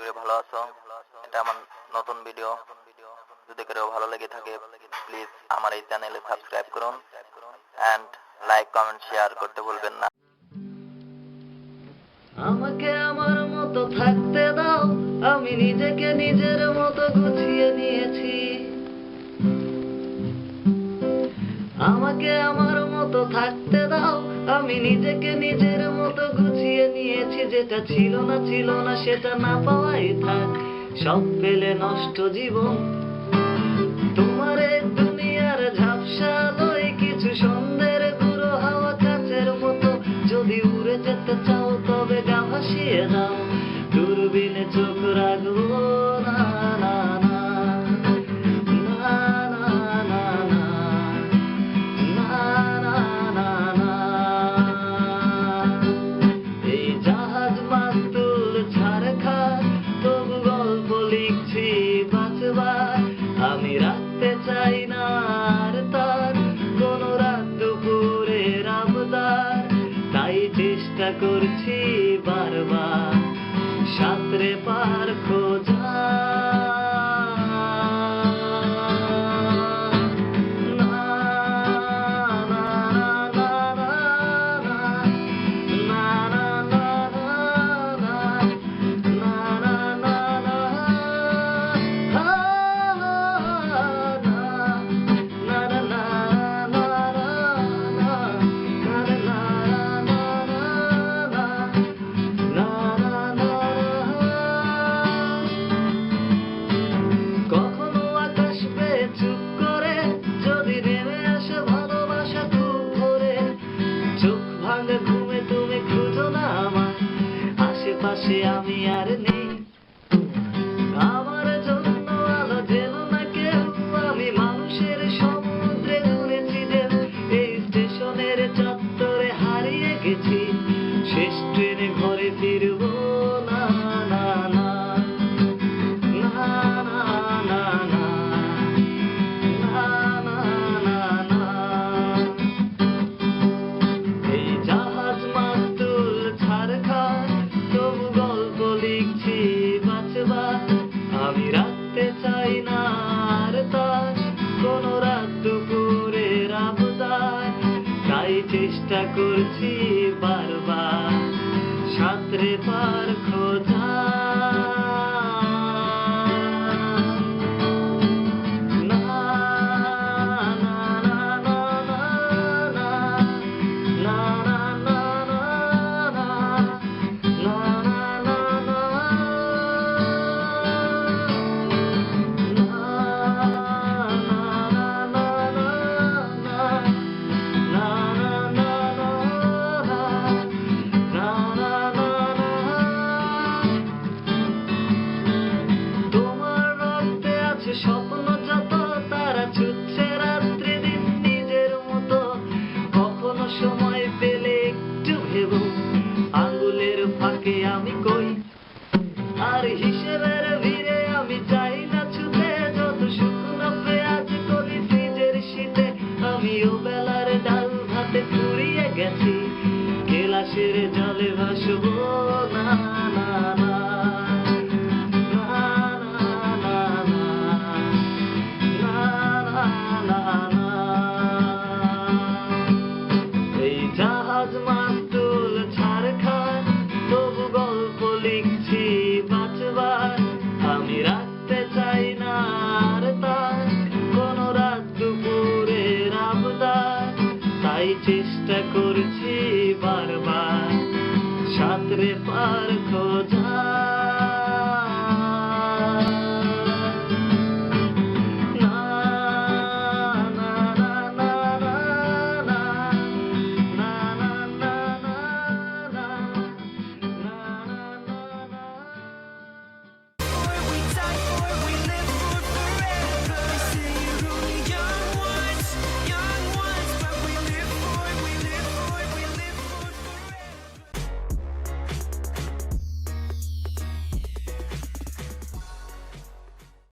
করি ভালো আছো। এটা আমার নতুন ভিডিও, যদি কেউ ভালো লেগে থাকে প্লিজ আমার এই চ্যানেলে সাবস্ক্রাইব করুন এন্ড লাইক কমেন্ট শেয়ার করতে ভুলবেন না। আমাকে আমার মতো থাকতে দাও, আমি নিজেকে নিজের মতো গুছিয়ে নিয়েছি। আমাকে আমার মতো থাকতে দাও, আমি নিজেকে নিজের মতো গুছিয়ে নিয়েছি। যেটা ছিল না সেটা না পাওয়াই থাক, সব পেলে নষ্ট জীবন। তোমার এই দুনিয়ার ঝাপসা আলোয় কিছু সন্ধ্যের গুঁড়ো হাওয়া কাছের মতো। যদি উড়ে যেতে চাও তবে গা ভাসিয়ে দাও, দূরবীনে চোখ রাখবো না। না না না না না না না না। এই জাহাজ মাস্তুল ছাড় খায়, তবু গল্প লিখছি বাঁচবার। আমি রাখতে চাই না আর তার কোন রাত দুপুরের আবদার, তাই চেষ্টা করছি বারবার সাঁতরে পার খোঁজা। কখনো আকাশ পেয়ে চুপ করে যদি নেমে আসে ভালোবাসা খুব ভোরে, চোখ ভাঙা ঘুমে তুমি খুঁজো না আমার আশেপাশে, আমি আর নেই। আমার জন্য আলো যেন না কেউ, আমি মানুষের সমুদ্রে ধরেছি ঢেউ। এই স্টেশনের চত্বরে হারিয়ে গেছি, শেষ ট্রেনে ঘরে ফিরবো না। না না না না না না। এই জাহাজ মাস্তুল ছাড় খায়, তবু গল্প লিখছি বাঁচবার। আমি রাখতে চাই না আর তার কোন রাত দুপুরের আবদার, তাই চেষ্টা করছি বারবার সাঁতরে পার খোঁজা। স্বপ্ন যত তারা ছুটছে রাত্রি দিন নিজের মতো। কখনো সময় পেলে একটু ভেবো আঙ্গুলের ফাঁকে আমি কই, আর হিসেবের ভিড়ে আমি চাই না ছুটে। যত শুকনো পেঁয়াজ করি ফ্রিজের শীতে, আমিও বেলার ডাল ভাতে ফুরিয়ে গেছি, গেলাসের জলে ভাসবো না। না না জাহাজ মাস্তুল ছাড় খায়, তবু গল্প লিখছি বাঁচবার। আমি রাখতে চাই না আর তার কোন রাত দুপুরের আবদার, তাই চেষ্টা করছি বারবার সাঁতরে পার খোঁজা।